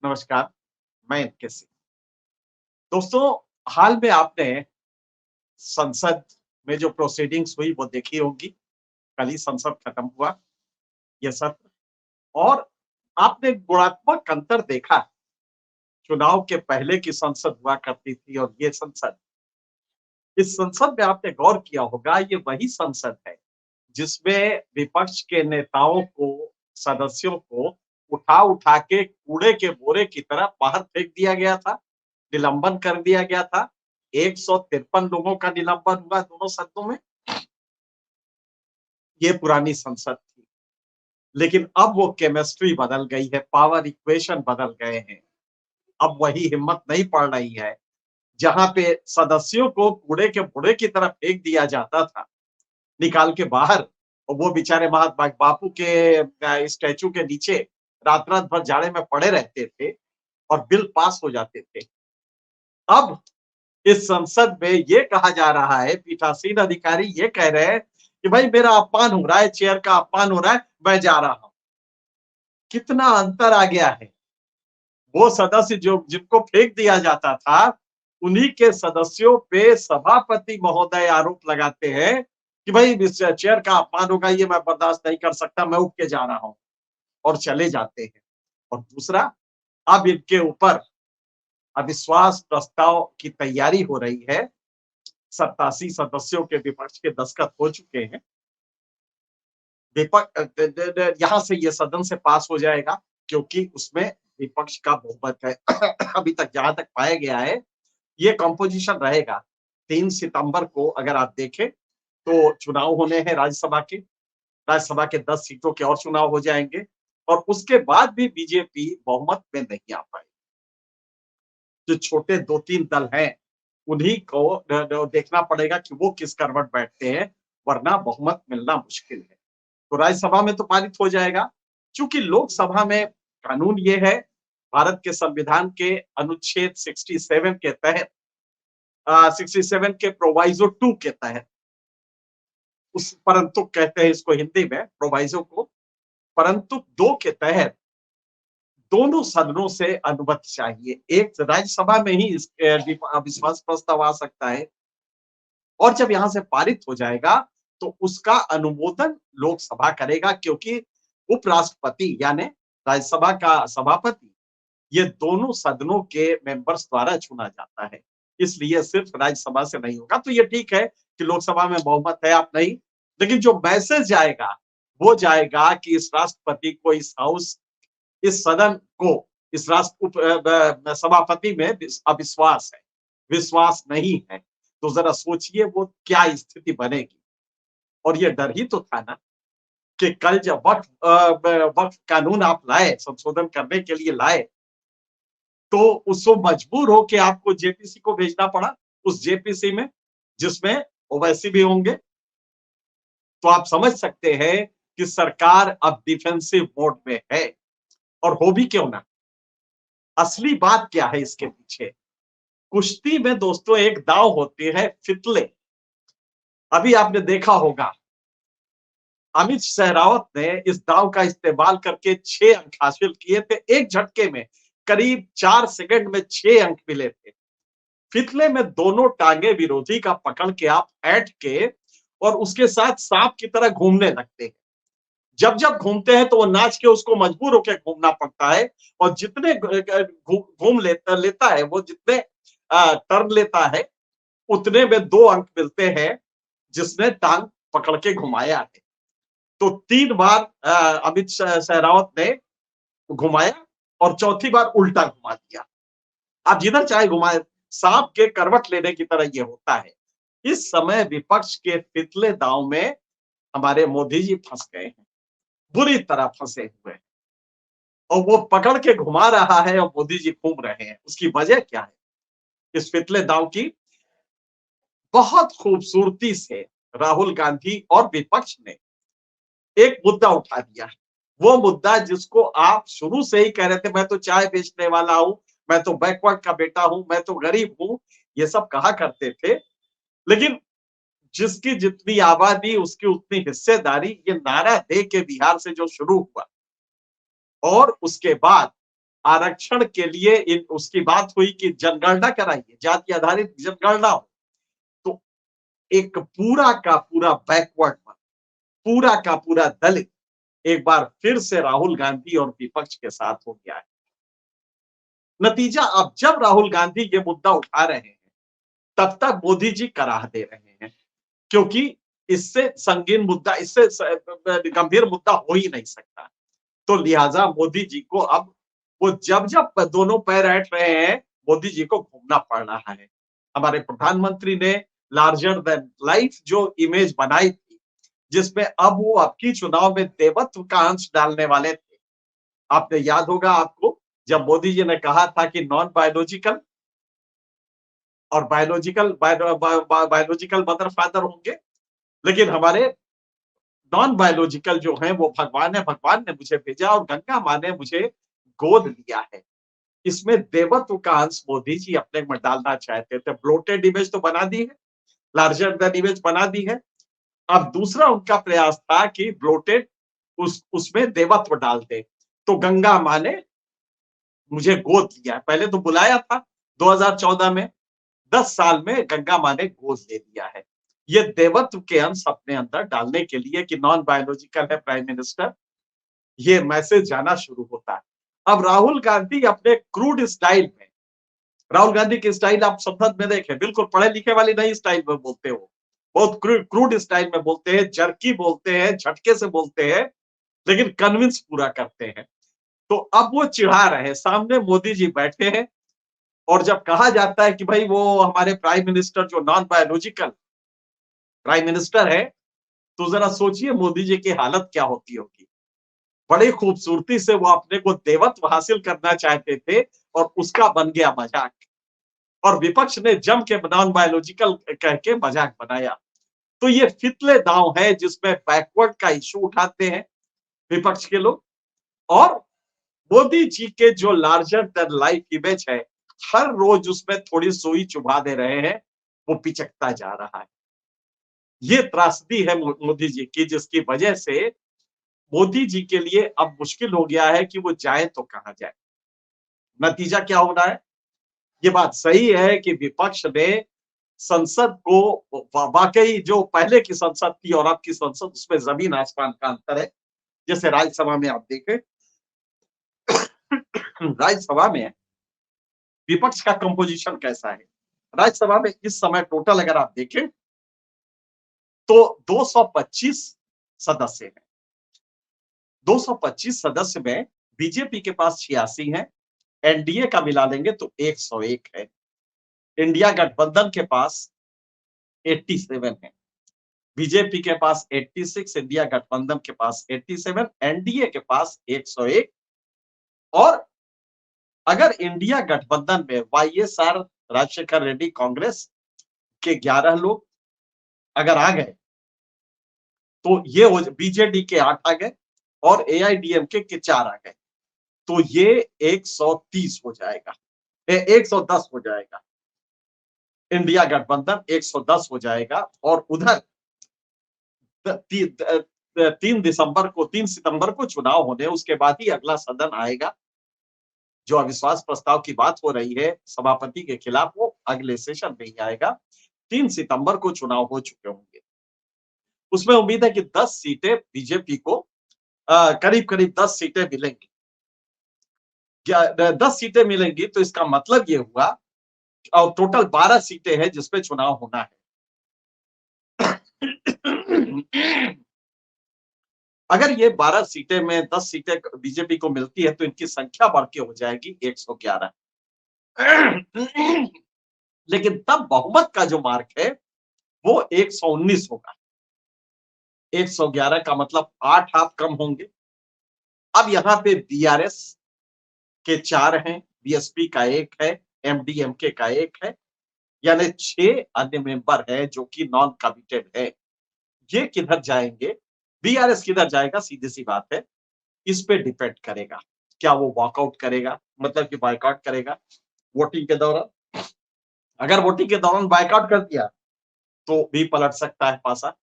नमस्कार, मैं इनके सिंह। दोस्तों, हाल में आपने संसद में जो प्रोसीडिंग्स हुई वो देखी होगी। कल ही संसद खत्म हुआ, ये सत्र। और आपने गुणात्मक अंतर देखा, चुनाव के पहले की संसद हुआ करती थी और ये संसद। इस संसद में आपने गौर किया होगा, ये वही संसद है जिसमें विपक्ष के नेताओं को, सदस्यों को उठा-उठा के कूड़े के बोरे की तरह बाहर फेंक दिया गया था, निलंबन कर दिया गया था। 153 लोगों का निलंबन हुआ दोनों सदनों में। ये पुरानी संसद थी। लेकिन अब वो केमिस्ट्री बदल गई है, पावर इक्वेशन बदल गए हैं। अब वही हिम्मत नहीं पड़ रही है, जहाँ पे सदस्यों को कूड़े के बोरे की तरह फेंक दिया जाता था, निकाल के बाहर। और वो बेचारे महात्मा बापू के स्टैचू के नीचे रात-रात भर जाड़े में पड़े रहते थे और बिल पास हो जाते थे। अब इस संसद में ये कहा जा रहा है, पीठासीन अधिकारी ये कह रहे हैं कि भाई मेरा अपमान हो रहा है, चेयर का अपमान हो रहा है, मैं जा रहा हूं। कितना अंतर आ गया है। वो सदस्य जो जिनको फेंक दिया जाता था, उन्हीं के सदस्यों पे सभापति महोदय आरोप लगाते हैं कि भाई इस चेयर का अपमान होगा, ये मैं बर्दाश्त नहीं कर सकता, मैं उठ के जा रहा हूं, और चले जाते हैं। और दूसरा, अब इनके ऊपर अविश्वास प्रस्ताव की तैयारी हो रही है। 87 सदस्यों के विपक्ष के दस्तखत हो चुके हैं। यहाँ से ये सदन से पास हो जाएगा, क्योंकि उसमें विपक्ष का बहुमत है। अभी तक जहां तक पाया गया है, ये कंपोजिशन रहेगा। 3 सितंबर को अगर आप देखें तो चुनाव होने हैं राज्यसभा के। राज्यसभा के 10 सीटों के और चुनाव हो जाएंगे, और उसके बाद भी बीजेपी बहुमत में नहीं आ पाएगी। जो छोटे 2-3 दल हैं, उन्हीं को देखना पड़ेगा कि वो किस करवट बैठते हैं, वरना बहुमत मिलना मुश्किल है। तो राज्यसभा में तो पारित हो जाएगा। चूंकि लोकसभा में कानून ये है, भारत के संविधान के अनुच्छेद 67 के तहत, 67 के प्रोवाइजो 2 के तहत, उस परंतु कहते हैं इसको हिंदी में प्रोवाइजो को, परंतु 2 के तहत दोनों सदनों से अनुमति चाहिए। एक राज्यसभा में ही अविश्वास प्रस्ताव आ सकता है, और जब यहां से पारित हो जाएगा तो उसका अनुमोदन लोकसभा करेगा, क्योंकि उपराष्ट्रपति यानी राज्यसभा का सभापति ये दोनों सदनों के मेंबर्स द्वारा चुना जाता है। इसलिए सिर्फ राज्यसभा से नहीं होगा। तो ये ठीक है कि लोकसभा में बहुमत है, आप नहीं। लेकिन जो मैसेज जाएगा, वो जाएगा कि इस राष्ट्रपति को, इस हाउस, इस सदन को, इस सभापति में अविश्वास है, विश्वास नहीं है। तो जरा सोचिए वो क्या स्थिति बनेगी। और ये डर ही तो था ना कि कल जब वक्फ कानून आप लाए, संशोधन करने के लिए लाए, तो उसको मजबूर हो के आपको जेपीसी को भेजना पड़ा। उस जेपीसी में, जिसमें ओवैसी भी होंगे। तो आप समझ सकते हैं कि सरकार अब डिफेंसिव मोड में है। और हो भी क्यों ना। असली बात क्या है इसके पीछे? कुश्ती में दोस्तों एक दांव होती है फितले। अभी आपने देखा होगा, अमित सहरावत ने इस दांव का इस्तेमाल करके 6 अंक हासिल किए थे। एक झटके में करीब 4 सेकंड में 6 अंक मिले थे। फितले में दोनों टांगे विरोधी का पकड़ के आप ऐंठ के और उसके साथ सांप की तरह घूमने लगते हैं। जब जब घूमते हैं तो वो नाच के उसको मजबूर होकर घूमना पड़ता है। और जितने घूम लेता है, वो जितने टर्न लेता है, उतने में 2 अंक मिलते हैं जिसने टांग पकड़ के घुमाया है। तो 3 बार अमित सहरावत ने घुमाया, और चौथी बार उल्टा घुमा दिया। आप जिधर चाहे घुमाए, सांप के करवट लेने की तरह ये होता है। इस समय विपक्ष के फितले दांव में हमारे मोदी जी फंस गए हैं, बुरी तरह फंसे हुए हैं। और वो पकड़ के घुमा रहा है और मोदी जी घूम रहे हैं। उसकी वजह क्या है? इस फितले दांव की बहुत खूबसूरती से राहुल गांधी और विपक्ष ने एक मुद्दा उठा दिया है। वो मुद्दा जिसको आप शुरू से ही कह रहे थे, मैं तो चाय बेचने वाला हूं, मैं तो बैकवर्ड का बेटा हूं, मैं तो गरीब हूं, ये सब कहा करते थे। लेकिन जिसकी जितनी आबादी उसकी उतनी हिस्सेदारी, ये नारा दे के बिहार से जो शुरू हुआ, और उसके बाद आरक्षण के लिए उसकी बात हुई कि जनगणना कराइए, जाति आधारित जनगणना हो, तो एक पूरा का पूरा बैकवर्ड, पूरा का पूरा दलित एक बार फिर से राहुल गांधी और विपक्ष के साथ हो गया है। नतीजा, अब जब राहुल गांधी ये मुद्दा उठा रहे हैं, तब तक मोदी जी कराह दे रहे हैं, क्योंकि इससे संगीन मुद्दा, इससे गंभीर मुद्दा हो ही नहीं सकता। तो लिहाजा मोदी जी को अब वो जब जब दोनों पैर ऐंठ रहे हैं, मोदी जी को घूमना पड़ रहा है। हमारे प्रधानमंत्री ने लार्जर देन लाइफ जो इमेज बनाई थी, जिसमें अब वो आपकी चुनाव में देवत्व का अंश डालने वाले थे। आपने याद होगा आपको, जब मोदी जी ने कहा था कि नॉन बायोलॉजिकल और बायोलॉजिकल मदर फादर होंगे, लेकिन हमारे नॉन बायोलॉजिकल जो है वो भगवान है, भगवान ने मुझे भेजा और गंगा माँ ने मुझे गोद लिया है। इसमें देवत्व का अंश मोदी जी अपने में डालना चाहते थे। ब्लोटेड इमेज तो बना दी है, लार्जर देन इमेज बना दी है। अब दूसरा उनका प्रयास था कि ब्लोटेड उसमें देवत्व डाल दे। तो गंगा माँ ने मुझे गोद लिया, पहले तो बुलाया था 2014 में, 10 साल में गंगा माँ ने गोद ले लिया है। ये देवत्व के अंश अपने अंदर डालने के लिए कि नॉन बायोलॉजिकल है प्राइम मिनिस्टर, ये मैसेज जाना शुरू होता है। अब राहुल गांधी अपने क्रूड स्टाइल में, राहुल गांधी की स्टाइल आप संसद में देखें, बिल्कुल पढ़े लिखे वाली नहीं स्टाइल में बोलते हो, बहुत क्रूड स्टाइल में बोलते हैं, जर्की बोलते हैं, झटके से बोलते हैं, लेकिन कन्विंस पूरा करते हैं। तो अब वो चिढ़ा रहे हैं, सामने मोदी जी बैठे हैं, और जब कहा जाता है कि भाई वो हमारे प्राइम मिनिस्टर जो नॉन बायोलॉजिकल प्राइम मिनिस्टर है, तो जरा सोचिए मोदी जी की हालत क्या होती होगी। बड़ी खूबसूरती से वो अपने को देवत्व हासिल करना चाहते थे और उसका बन गया मजाक, और विपक्ष ने जम के नॉन बायोलॉजिकल कह के मजाक बनाया। तो ये फितले दांव है जिसमें बैकवर्ड का इशू उठाते हैं विपक्ष के लोग, और मोदी जी के जो लार्जर देन लाइफ इमेज है, हर रोज उसमें थोड़ी सुई चुभा दे रहे हैं, वो पिचकता जा रहा है। ये त्रासदी है मोदी जी की, जिसकी वजह से मोदी जी के लिए अब मुश्किल हो गया है कि वो जाए तो कहां जाए। नतीजा क्या होना है? ये बात सही है कि विपक्ष ने संसद को वाकई, जो पहले की संसद थी और अब की संसद, उसमें जमीन आसमान का अंतर है। जैसे राज्यसभा में आप देखें, राज्यसभा में विपक्ष का कंपोजिशन कैसा है। राज्यसभा में इस समय टोटल अगर आप देखें तो 225 सदस्य हैं। 225 सदस्य में बीजेपी के पास 86 हैं, एनडीए का मिला लेंगे तो 101 है। इंडिया गठबंधन के पास 87 है, बीजेपी के पास 86, इंडिया गठबंधन के पास 87, एनडीए के पास 101। और अगर इंडिया गठबंधन में वाईएसआर राजशेखर रेड्डी कांग्रेस के 11 लोग अगर आ गए, तो ये हो, बीजेडी के 8 आ गए और एआईडीएमके के 4 आ गए, तो ये 130 हो जाएगा, 110 हो जाएगा। इंडिया गठबंधन 110 हो जाएगा, और उधर 3 सितंबर को चुनाव होने, उसके बाद ही अगला सदन आएगा। जो अविश्वास प्रस्ताव की बात हो रही है सभापति के खिलाफ, वो अगले सेशन में ही आएगा। 3 सितंबर को चुनाव हो चुके होंगे। उसमें उम्मीद है कि 10 सीटें बीजेपी को, करीब करीब 10 सीटें मिलेंगी। 10 सीटें मिलेंगी तो इसका मतलब ये हुआ, और टोटल 12 सीटें हैं जिसपे चुनाव होना है। अगर ये 12 सीटें में 10 सीटें बीजेपी को मिलती है, तो इनकी संख्या बढ़ के हो जाएगी 111। लेकिन तब बहुमत का जो मार्क है वो 119 होगा। 111 का मतलब 8 हाथ कम होंगे। अब यहाँ पे बीआरएस के 4 हैं, बीएसपी का 1 है, एमडीएमके का 1 है, यानी 6 अन्य मेंबर है जो कि नॉन कमिटेड है। ये किधर जाएंगे, बीआरएस किधर जाएगा, सीधी सी बात है, इस पे डिपेंड करेगा। क्या वो वॉकआउट करेगा, मतलब कि बायकॉट करेगा वोटिंग के दौरान? अगर वोटिंग के दौरान बायकॉट कर दिया तो भी पलट सकता है पासा।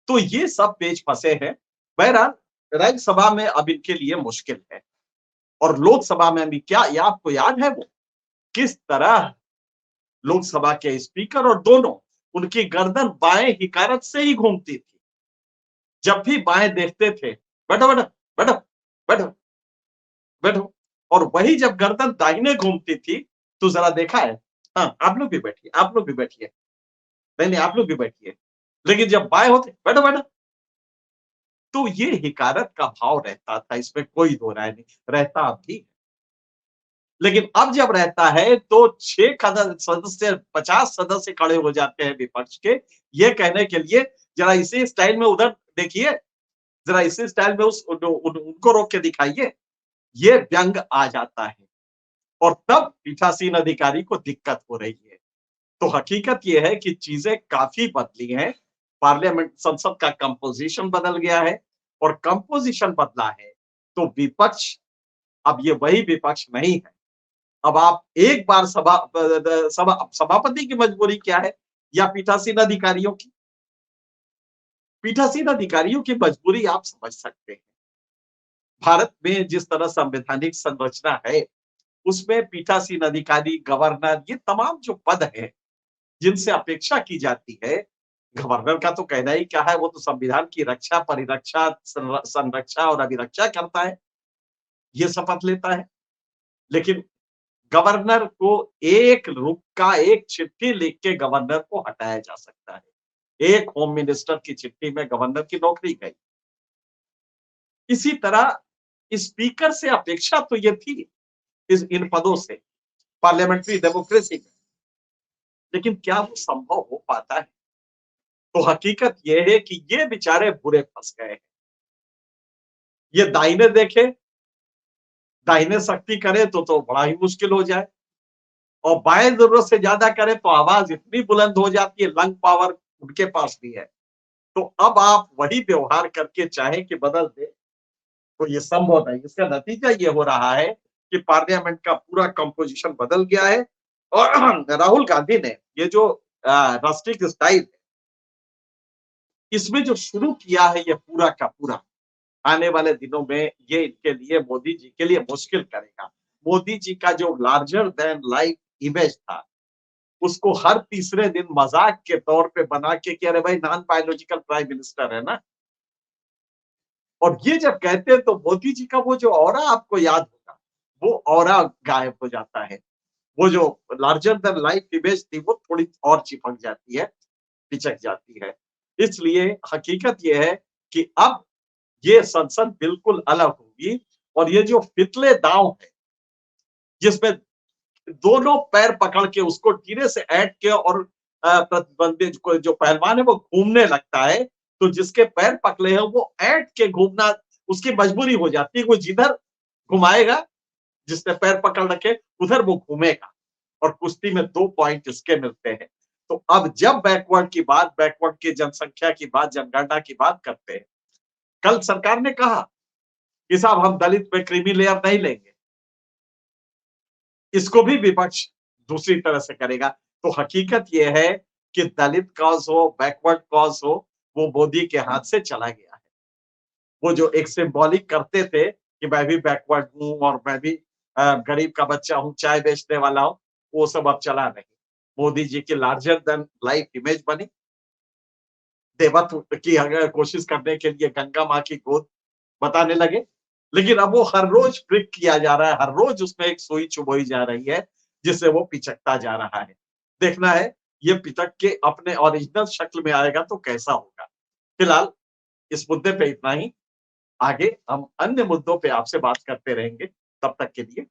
तो ये सब पेच फंसे हैं। बहरहाल राज्यसभा में अब इनके लिए मुश्किल है, और लोकसभा में भी क्या, ये आपको याद है वो किस तरह लोकसभा के स्पीकर और दोनों, उनकी गर्दन बाएं हिकारत से ही घूमती थी। जब भी बाएं देखते थे, बैठो बैठो बैठो बैठो बैठो, और वही जब गर्दन दाहिने घूमती थी तो जरा देखा है, हाँ आप लोग भी बैठिए, आप लोग भी बैठिए, नहीं नहीं आप लोग भी बैठिए, लेकिन जब बाएं होते बैठो बैठो, तो ये हिकारत का भाव रहता था, इसमें कोई दो राय नहीं, रहता अब भी। लेकिन अब जब रहता है तो 6 सदस्य 50 सदस्य खड़े हो जाते हैं विपक्ष के, ये कहने के लिए जरा इसी स्टाइल में उधर देखिए, जरा इसी स्टाइल में उनको रोक के दिखाइए, ये व्यंग आ जाता है। और तब पीठासीन अधिकारी को दिक्कत हो रही है। तो हकीकत यह है कि चीजें काफी बदली हैं, पार्लियामेंट संसद का कंपोजिशन बदल गया है, और कंपोजिशन बदला है तो विपक्ष अब ये वही विपक्ष नहीं है। अब आप एक बार सभापति की मजबूरी क्या है, या पीठासीन अधिकारियों की? पीठासीन अधिकारियों की मजबूरी आप समझ सकते हैं। भारत में जिस तरह संवैधानिक संरचना है, उसमें पीठासीन अधिकारी, गवर्नर, ये तमाम जो पद हैं जिनसे अपेक्षा की जाती है, गवर्नर का तो कहना ही क्या है, वो तो संविधान की रक्षा, परिरक्षा, संरक्षा और अभिरक्षा करता है, ये शपथ लेता है। लेकिन गवर्नर को एक रुक का एक चिट्ठी लिख के गवर्नर को हटाया जा सकता है। एक होम मिनिस्टर की चिट्ठी में गवर्नर की नौकरी गई। इसी तरह स्पीकर से अपेक्षा तो ये थी इन पदों से पार्लियामेंट्री डेमोक्रेसी में, लेकिन क्या वो संभव हो पाता है? तो हकीकत यह है कि ये बेचारे बुरे फंस गए हैं। ये दाहिने देखे, दाहिने सख्ती करे तो बड़ा ही मुश्किल हो जाए, और बाएं जरूरत से ज्यादा करे तो आवाज इतनी बुलंद हो जाती है, लंग पावर उनके पास भी है। तो अब आप वही व्यवहार करके चाहे कि बदल दे तो ये संभव नहीं। इसका नतीजा ये हो रहा है कि पार्लियामेंट का पूरा कंपोजिशन बदल गया है, और राहुल गांधी ने ये जो राष्ट्रीय स्टाइल है, इसमें जो शुरू किया है, ये पूरा का पूरा आने वाले दिनों में ये इनके लिए, मोदी जी के लिए मुश्किल करेगा। मोदी जी का जो लार्जर देन लाइफ इमेज था, उसको हर तीसरे दिन मजाक के तौर पे बना के कि अरे भाई नॉन बायोलॉजिकल प्राइम मिनिस्टर है ना, और ये जब कहते हैं तो मोदी जी का वो जो ऑरा आपको याद होगा, वो ऑरा गायब हो जाता है। वो जो लार्जर देन लाइफ इमेज थी वो थोड़ी और चिपक जाती है, पिचक जाती है। इसलिए हकीकत ये है कि अब ये संसद बिल्कुल अलग होगी, और ये जो फितले दांव है जिसमें दोनों पैर पकड़ के उसको टीरे से ऐंठ के, और प्रतिद्वंदी को जो पहलवान है वो घूमने लगता है, तो जिसके पैर पकड़े हैं वो ऐंठ के घूमना उसकी मजबूरी हो जाती है। वो जिधर घुमाएगा, जिसने पैर पकड़ रखे उधर वो घूमेगा, और कुश्ती में 2 पॉइंट इसके मिलते हैं। तो अब जब बैकवर्ड की बात, बैकवर्ड की जनसंख्या की बात, जनगणना की बात करते हैं, कल सरकार ने कहा कि साहब हम दलित में क्रीमी लेयर नहीं लेंगे, इसको भी विपक्ष दूसरी तरह से करेगा। तो हकीकत यह है कि दलित कॉज हो, बैकवर्ड कॉज हो, वो मोदी के हाथ से चला गया है। वो जो एक सिंबॉलिक करते थे कि मैं भी बैकवर्ड हूं और मैं भी गरीब का बच्चा हूं, चाय बेचने वाला हूं, वो सब अब चला नहीं। मोदी जी की लार्जर देन लाइफ इमेज बनी, देवत्व की अगर कोशिश करने के लिए गंगा माँ की गोद बताने लगे, लेकिन अब वो हर रोज प्रिक किया जा रहा है, हर रोज उसमें एक सुई चुभोई जा रही है, जिससे वो पिचकता जा रहा है। देखना है ये पिचक के अपने ओरिजिनल शक्ल में आएगा तो कैसा होगा। फिलहाल इस मुद्दे पे इतना ही, आगे हम अन्य मुद्दों पे आपसे बात करते रहेंगे। तब तक के लिए